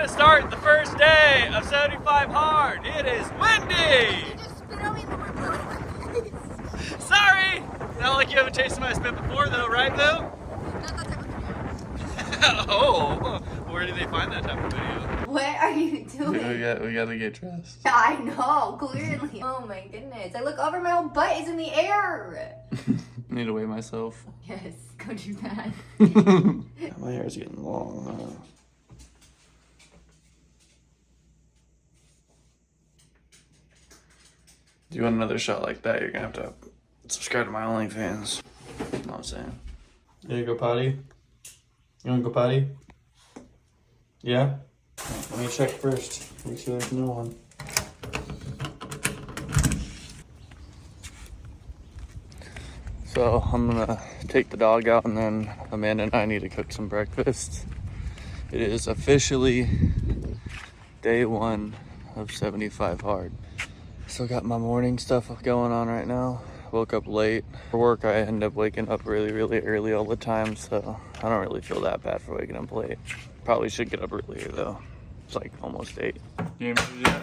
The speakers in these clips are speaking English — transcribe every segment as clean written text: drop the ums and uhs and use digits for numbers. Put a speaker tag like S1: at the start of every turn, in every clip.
S1: to start the first day of 75 hard. It is windy.
S2: You just spit on me in the face.
S1: Sorry. Not like you haven't tasted my spit before though, right Boo?
S2: Not that type of video.
S1: Oh, where did they find that type of video?
S2: What are you doing?
S1: We gotta get dressed.
S2: I know, clearly. Oh my goodness. I look over, my whole butt is in the air.
S1: I need to weigh myself.
S2: Yes, go do that.
S1: My hair's getting long. Do you want another shot like that? You're gonna have to subscribe to my OnlyFans. You know what I'm saying? You gonna go potty? You wanna go potty? Yeah? Let me check first. Make sure there's no one. So I'm gonna take the dog out and then Amanda and I need to cook some breakfast. It is officially day 1 of 75 hard. Still got my morning stuff going on right now. Woke up late. For work, I end up waking up really early all the time, so I don't really feel that bad for waking up late. Probably should get up earlier though. It's like almost 8. You want me to do that?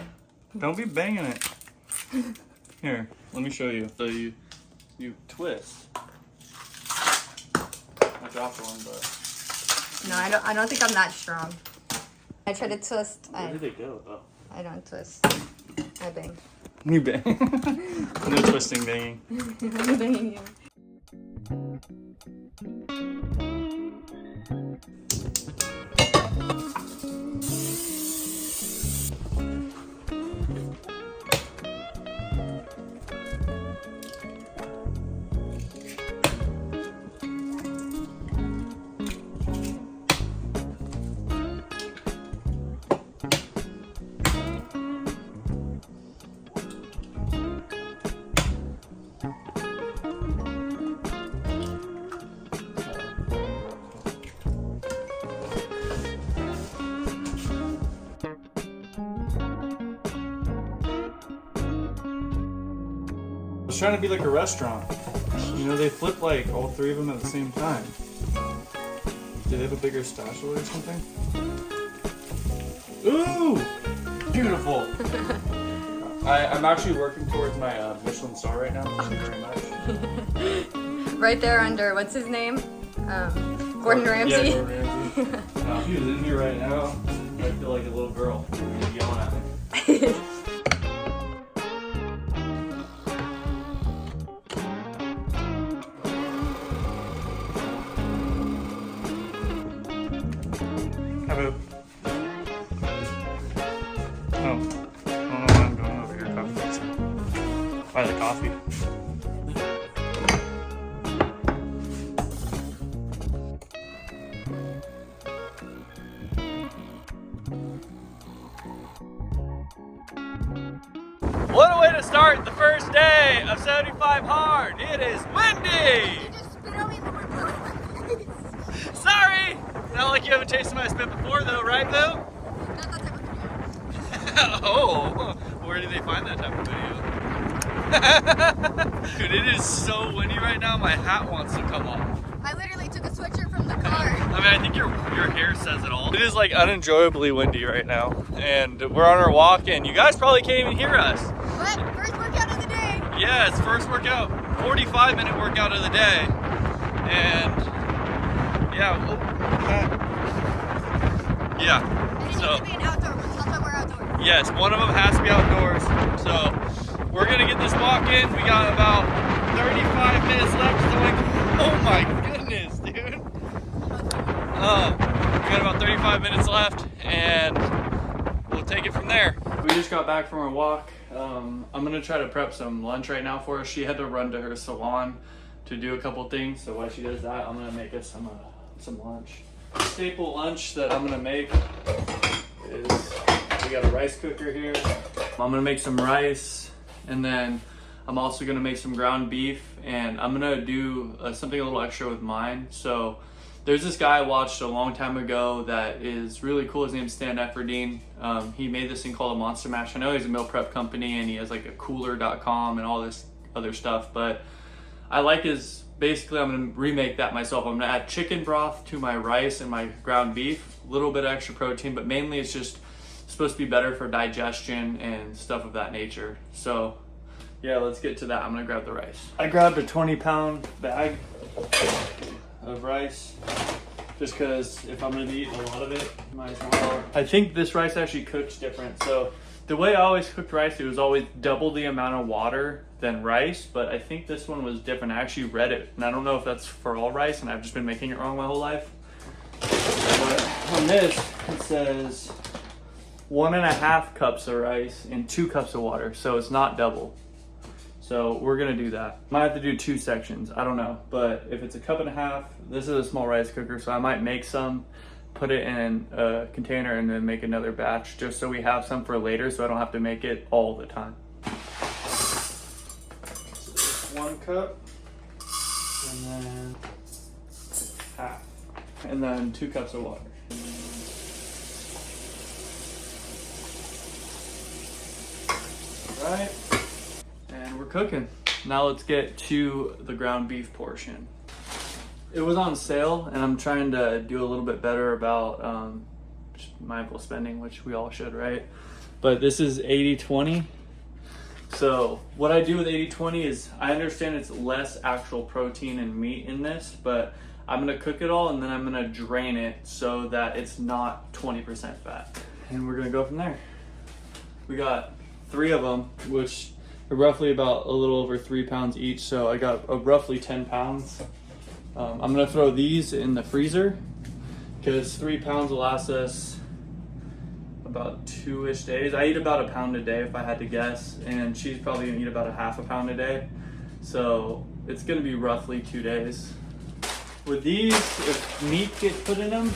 S1: Don't be banging it. Here, let me show you. So you twist. I dropped one, but
S2: No, I don't think I'm that strong. I try to twist.
S1: where did it go though?
S2: I don't twist. I bang.
S1: You bang. No twisting, banging.
S2: I'm banging you.
S1: I was trying to be like a restaurant. You know, they flip like all 3 of them at the same time. Do they have a bigger spatula or something? Ooh! Beautiful! I'm actually working towards my Michelin star right now. Thank you very much.
S2: Right there under, what's his name? Gordon Ramsay.
S1: Yeah, Gordon Ramsay. If he was in here right now, I'd feel like a little girl. He'd be yelling at me. Hello. Oh, I don't know why I'm going over here coffee fixing. Buy the coffee. What a way to start the first day of 75 hard. It is windy.
S2: You just spit on me in the face.
S1: Sorry. Not like you haven't tasted my spit before though, right Boo?
S2: Not that type of video.
S1: Oh, where did they find that type of video? Dude, it is so windy right now, my hat wants to come off.
S2: I literally took a sweatshirt from the car.
S1: I mean, I think your hair says it all. It is like unenjoyably windy right now, and we're on our walk, and you guys probably can't even hear us.
S2: But first workout of the day.
S1: Yeah, it's first workout, 45-minute workout of the day, and yeah,
S2: And it
S1: so.
S2: needs to be an outdoor one. That's why we're outdoors.
S1: Yes, one of them has to be outdoors. So we're gonna get this walk in. We got about 35 minutes left. So like, oh my goodness, dude. We got about 35 minutes left, and we'll take it from there. We just got back from our walk. I'm gonna try to prep some lunch right now for her. She had to run to her salon to do a couple things. So while she does that, I'm gonna make us some lunch. Staple lunch that I'm gonna make is, we got a rice cooker here. I'm gonna make some rice, and then I'm also gonna make some ground beef, and I'm gonna do something a little extra with mine. So there's this guy I watched a long time ago that is really cool. His name's Stan Efferdine. He made this thing called a Monster Mash. I know he's a meal prep company and he has like a cooler.com and all this other stuff, but I like his basically I'm gonna remake that myself. I'm gonna add chicken broth to my rice and my ground beef, a little bit of extra protein, but mainly it's just supposed to be better for digestion and stuff of that nature. So yeah, let's get to that. I'm gonna grab the rice. I grabbed a 20-pound bag of rice just because if I'm gonna be eating a lot of it, might as well. I think this rice actually cooks different. So the way I always cooked rice, it was always double the amount of water than rice, but I think this one was different. I actually read it, and I don't know if that's for all rice, and I've just been making it wrong my whole life. But on this, it says 1.5 cups of rice and 2 cups of water, so it's not double. So we're gonna do that. Might have to do 2 sections, I don't know. But if it's 1.5 cups, this is a small rice cooker, so I might make some, put it in a container, and then make another batch just so we have some for later, so I don't have to make it all the time. So this 1 cup, and then half, and then 2 cups of water. All right. And we're cooking. Now let's get to the ground beef portion. It was on sale, and I'm trying to do a little bit better about mindful spending, which we all should, right? But this is 80-20. So what I do with 80-20 is I understand it's less actual protein and meat in this, but I'm gonna cook it all and then I'm gonna drain it so that it's not 20% fat. And we're gonna go from there. We got 3 of them, which are roughly about a little over 3 pounds each. So I got roughly 10 pounds. I'm gonna throw these in the freezer because 3 pounds will last us about 2-ish days. I eat about 1 pound a day if I had to guess, and she's probably gonna eat about 1/2 pound a day. So it's gonna be roughly 2 days. With these, if meat gets put in them,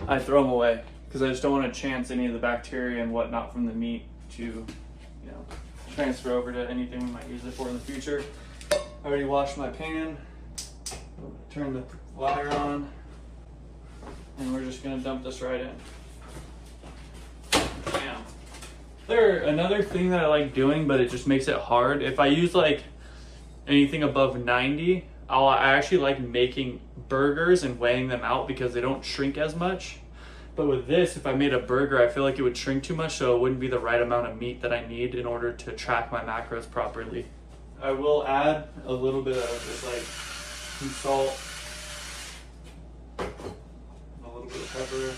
S1: I throw them away because I just don't want to chance any of the bacteria and whatnot from the meat to, transfer over to anything we might use it for in the future. I already washed my pan. Turn the fire on, and we're just gonna dump this right in. Bam. Another thing that I like doing, but it just makes it hard. If I use like anything above 90, I actually like making burgers and weighing them out because they don't shrink as much. But with this, if I made a burger, I feel like it would shrink too much, so it wouldn't be the right amount of meat that I need in order to track my macros properly. I will add a little bit of just like some salt, a little bit of pepper,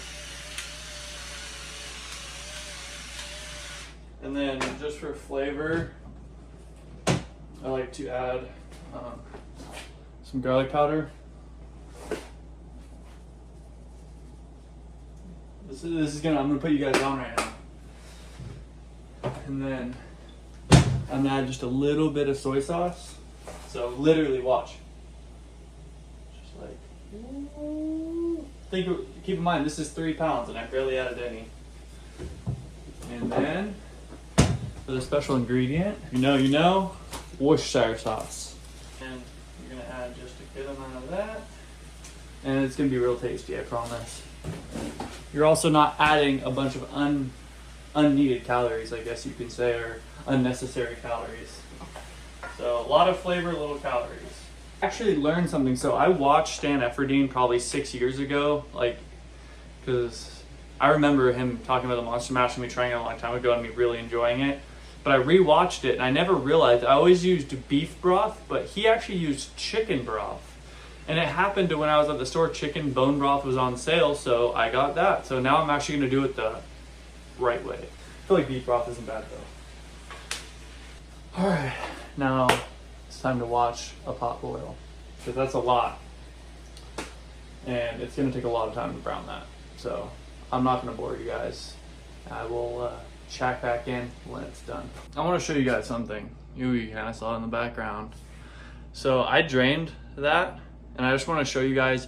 S1: and then just for flavor, I like to add some garlic powder. I'm gonna put you guys on right now. And then I'm gonna add just a little bit of soy sauce. So literally watch. Just like, keep in mind, this is 3 pounds and I barely added any. And then for the special ingredient, you know, Worcestershire sauce. And you're gonna add just a good amount of that. And it's gonna be real tasty, I promise. You're also not adding a bunch of unneeded calories, I guess you could say, or unnecessary calories. So a lot of flavor, little calories. I actually learned something. So I watched Stan Efferdine probably 6 years ago, because I remember him talking about the Monster Mash and me trying it a long time ago and me really enjoying it. But I rewatched it and I never realized I always used beef broth, but he actually used chicken broth. And it happened to when I was at the store, chicken bone broth was on sale, so I got that. So now I'm actually going to do it the right way. I feel like beef broth isn't bad though. Alright, now it's time to watch a pot boil, because that's a lot. And it's going to take a lot of time to brown that. So I'm not going to bore you guys. I will check back in when it's done. I want to show you guys something. You kind of saw it in the background. So I drained that. And I just want to show you guys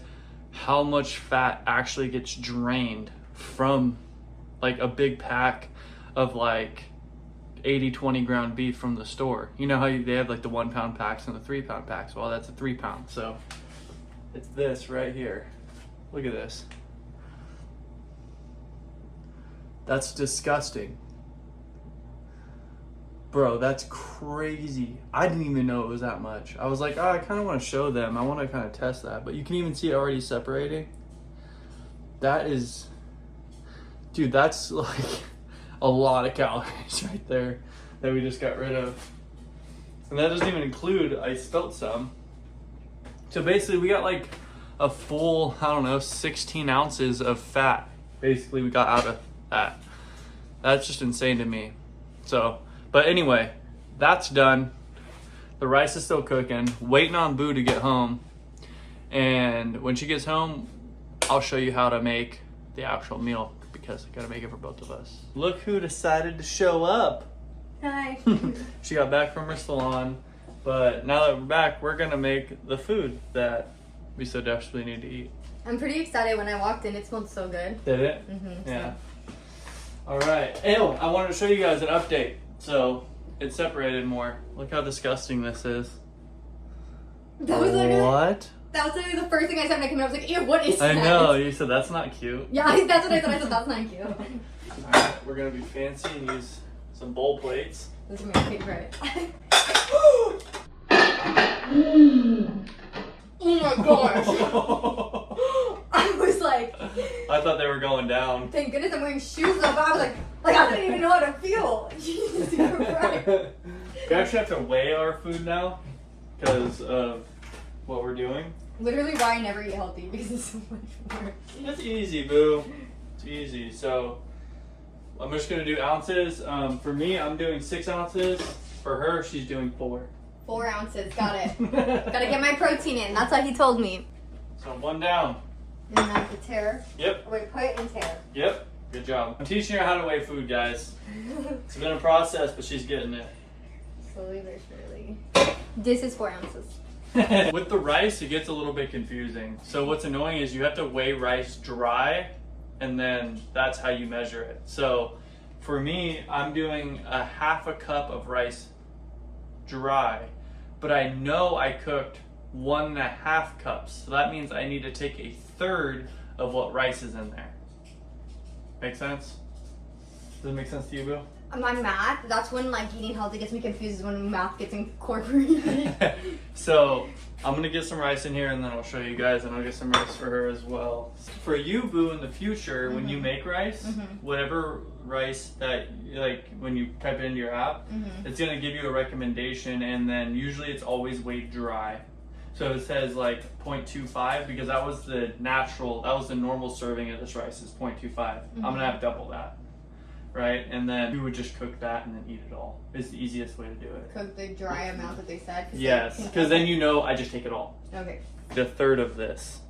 S1: how much fat actually gets drained from like a big pack of like 80-20 ground beef from the store. You know how they have like the 1 pound packs and the 3 pound packs? Well, that's a 3 pound. So it's this right here. Look at this. That's disgusting. Bro, that's crazy. I didn't even know it was that much. I was like, oh, I kind of want to show them. I want to kind of test that. But you can even see it already separating. That is, dude, that's like a lot of calories right there that we just got rid of. And that doesn't even include, I spilt some. So basically we got like a full, I don't know, 16 ounces of fat. Basically we got out of that. That's just insane to me. So, but anyway, that's done. The rice is still cooking, waiting on Boo to get home. And when she gets home, I'll show you how to make the actual meal because I gotta make it for both of us. Look who decided to show up.
S2: Hi.
S1: She got back from her salon, but now that we're back, we're gonna make the food that we so desperately need to eat.
S2: I'm pretty excited. When I walked in, it smelled so good.
S1: Did it?
S2: Mm-hmm,
S1: Yeah. All right. Ew, I wanted to show you guys an update. So it's separated more. Look how disgusting this is.
S2: That was literally,
S1: What?
S2: that was literally the first thing I said when I came in. I was like, ew, what is
S1: I
S2: that?
S1: know. You said that's not cute.
S2: Yeah, that's what I said. I said, that's not cute.
S1: All right, we're gonna be fancy and use some bowl plates.
S2: This is my favorite. Oh my gosh. I was like,
S1: I thought they were going down.
S2: thank goodness I'm wearing shoes though, but I was like I didn't even know how to feel. Jesus Christ.
S1: We actually have to weigh our food now because of what we're doing.
S2: Literally why I never eat healthy, because it's so much work.
S1: It's easy, boo. It's easy. So I'm just gonna do ounces. For me, I'm doing 6 ounces. For her, she's doing 4.
S2: 4 ounces, got it. Gotta get my protein in. That's what he told me.
S1: So 1 down.
S2: And now the tear.
S1: Yep.
S2: Wait, put it in tear.
S1: Yep. Good job. I'm teaching her how to weigh food, guys. It's been a process, but she's getting it.
S2: Slowly but surely. This is 4 ounces.
S1: With the rice, it gets a little bit confusing. So what's annoying is you have to weigh rice dry, and then that's how you measure it. So for me, I'm doing a 1/2 cup of rice dry, but I know I cooked 1.5 cups. So that means I need to take 1/3 of what rice is in there. Make sense? Does it make sense to you, Boo?
S2: My math, that's when like eating healthy gets me confused, is when math gets incorporated.
S1: So I'm gonna get some rice in here and then I'll show you guys, and I'll get some rice for her as well. For you, Boo, in the future, when you make rice, whatever rice that, like when you type it into your app, it's gonna give you a recommendation, and then usually it's always weighed dry. So it says like 0.25 because that was the normal serving of this rice is 0.25. I'm gonna have double that. Right, and then you would just cook that and then eat it all. It's the easiest way to do it.
S2: Cook the dry amount that they said.
S1: Yes, because then you know I just take it all.
S2: Okay.
S1: The 1/3 of this.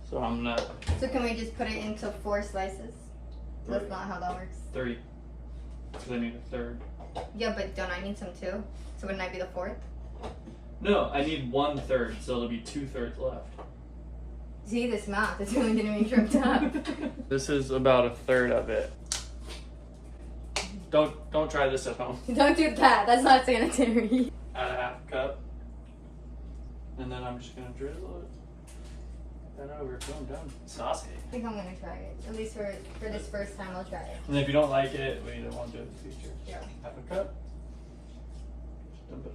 S1: So I'm gonna
S2: So can we just put it into 4 slices? That's not how that works.
S1: 3. Because I need 1/3.
S2: Yeah, but don't I need some too? So wouldn't I be the 4th?
S1: No, I need 1/3, so there'll be 2/3 left.
S2: See, this math, it's really getting me tripped up.
S1: This is about 1/3 of it. Don't try this at home.
S2: Don't do that, that's not sanitary.
S1: Add a 1/2 cup. And then I'm just gonna drizzle it. Then over, boom, done. Saucy.
S2: I think I'm gonna try it. At least for this first time, I'll try it.
S1: And if you don't like it, we don't want to do it in the future.
S2: Yeah.
S1: 1/2 cup. Dump it.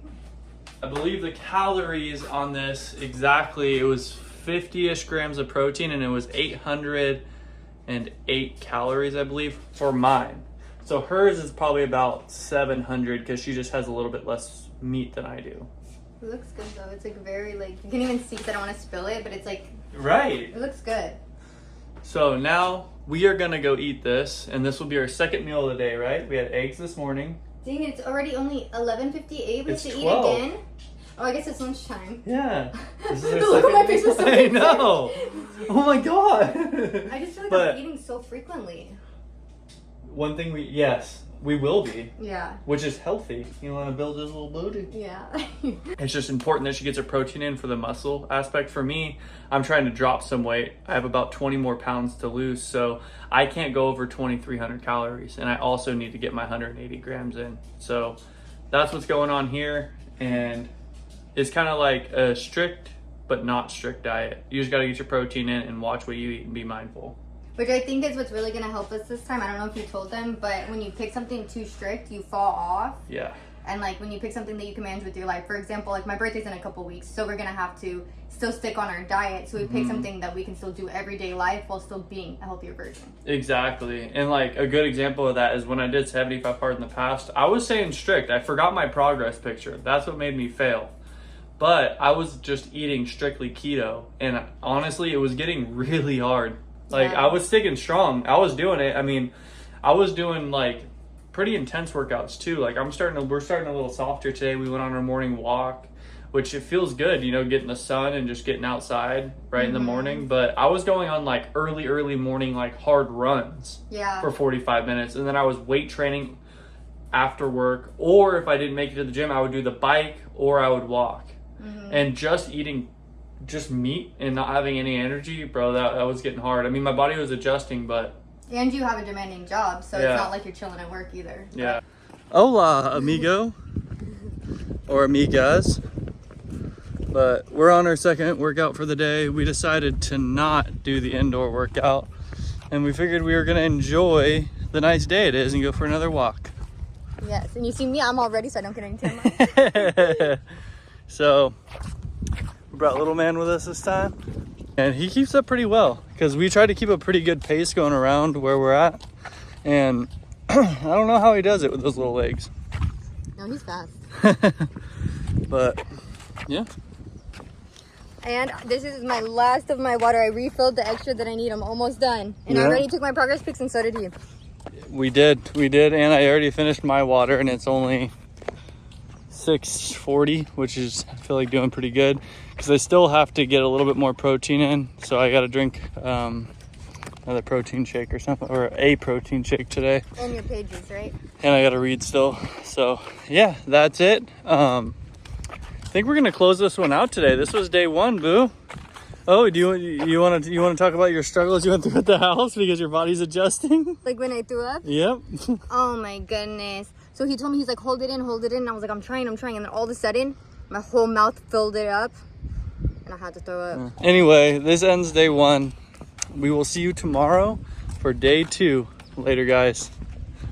S1: I believe the calories on this exactly, it was 50-ish grams of protein, and it was 808 calories, I believe, for mine. So hers is probably about 700 because she just has a little bit less meat than I do.
S2: It looks good though. It's like very like, you can even see, because I don't want to spill it, but it's like,
S1: Right.
S2: it looks good.
S1: So now we are gonna go eat this, and this will be our second meal of the day, right? We had eggs this morning.
S2: Dang it, it's already only 11:58. We have
S1: It's
S2: to
S1: 12.
S2: eat again. Oh, I guess it's lunchtime.
S1: Yeah. This is our
S2: The look on my face was so
S1: I know. Oh my god.
S2: I just feel like
S1: But-
S2: I'm eating so frequently.
S1: One thing we will be,
S2: Yeah.
S1: which is healthy. You want to build this little booty.
S2: Yeah.
S1: It's just important that she gets her protein in for the muscle aspect. For me, I'm trying to drop some weight. I have about 20 more pounds to lose, so I can't go over 2,300 calories, and I also need to get my 180 grams in. So that's what's going on here, and it's kind of like a strict but not strict diet. You just got to get your protein in and watch what you eat and be mindful.
S2: Which I think is what's really going to help us this time. I don't know if you told them, but when you pick something too strict, you fall off.
S1: Yeah.
S2: And like when you pick something that you can manage with your life, for example, like my birthday's in a couple weeks, so we're gonna have to still stick on our diet. So we pick something that we can still do everyday life while still being a healthier version.
S1: Exactly. And like a good example of that is when I did 75 hard in the past, I was saying strict. I forgot my progress picture. That's what made me fail. But I was just eating strictly keto, and honestly, it was getting really hard. Like I was sticking strong. I was doing it. I mean, I was doing like pretty intense workouts too. Like we're starting a little softer today. We went on our morning walk, which it feels good, you know, getting the sun and just getting outside right in the morning. But I was going on like early morning, like hard runs for 45 minutes. And then I was weight training after work, or if I didn't make it to the gym, I would do the bike or I would walk. And just eating just meat and not having any energy, bro, that was getting hard. I mean, my body was adjusting, but
S2: and you have a demanding job, so it's not like you're chilling at work either.
S1: Yeah. Hola, amigo. Or amigas. But we're on our second workout for the day. We decided to not do the indoor workout. And we figured we were going to enjoy the nice day it is and go for another walk.
S2: Yes, and you see me, I'm all ready, so I don't get any tan.
S1: So, we brought little man with us this time. And he keeps up pretty well because we try to keep a pretty good pace going around where we're at. And I don't know how he does it with those little legs.
S2: No, he's fast.
S1: But, yeah.
S2: And this is my last of my water. I refilled the extra that I need. I'm almost done. And I already took my progress pics, and so did you.
S1: We did. And I already finished my water, and it's only 6:40, which is, I feel like, doing pretty good because I still have to get a little bit more protein in. So I got to drink another protein shake or something, or a protein shake today.
S2: And your pages, right?
S1: And I got to read still. So yeah, that's it. I think we're gonna close this one out today. This was day one, boo. Oh, do you want to talk about your struggles you went through at the house because your body's adjusting?
S2: Like when I threw up?
S1: Yep.
S2: Oh my goodness. So he told me, he's like, hold it in. And I was like, I'm trying. And then all of a sudden, my whole mouth filled it up. And I had to throw up.
S1: Anyway, this ends day one. We will see you tomorrow for day two. Later, guys.